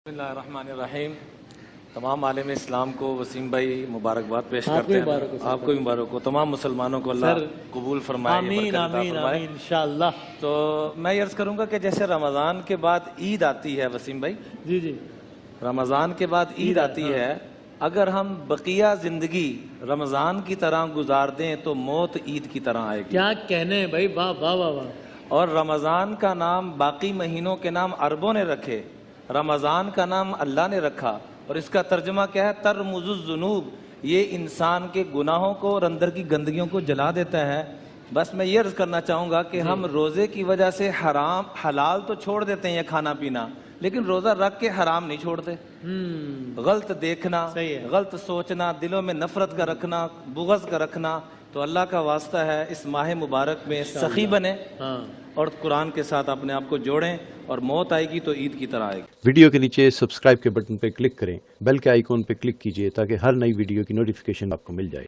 बिस्मिल्लाहिर्रहमानिर्रहीम। तमाम आलम इस्लाम को वसीम भाई मुबारकबाद पेश करते हैं। आपको भी मुबारक हो। तमाम मुसलमानों को अल्लाह कबूल फरमाए, आमीन आमीन आमीन इंशाअल्लाह। तो मैं ये अर्ज़ करूँगा कि जैसे रमज़ान के बाद ईद आती है वसीम भाई, जी जी, रमज़ान के बाद ईद आती है, अगर हम बकिया ज़िंदगी रमज़ान की तरह गुजार दें तो मौत ईद की तरह आएगी। क्या कहने हैं भाई, वाह वाह वाह वाह। और रमज़ान का नाम बाकी महीनों के नाम अरबों ने रखे, रमज़ान का नाम अल्लाह ने रखा, और इसका तर्जुमा क्या है? तरमुज़ुज़्ज़ुनूब। ये इंसान के गुनाहों को और अंदर की गंदगियों को जला देता है। बस मैं ये अर्ज़ करना चाहूँगा कि हम रोज़े की वजह से हराम हलाल तो छोड़ देते हैं ये खाना पीना, लेकिन रोज़ा रख के हराम नहीं छोड़ते। गलत देखना, गलत सोचना, दिलों में नफरत का रखना, बुग़्ज़ का रखना, तो अल्लाह का वास्ता है इस माह मुबारक में सखी बने और कुरान के साथ अपने आप को जोड़ें, और मौत आएगी तो ईद की तरह आएगी। वीडियो के नीचे सब्सक्राइब के बटन पर क्लिक करें, बेल के आइकॉन पर क्लिक कीजिए ताकि हर नई वीडियो की नोटिफिकेशन आपको मिल जाए।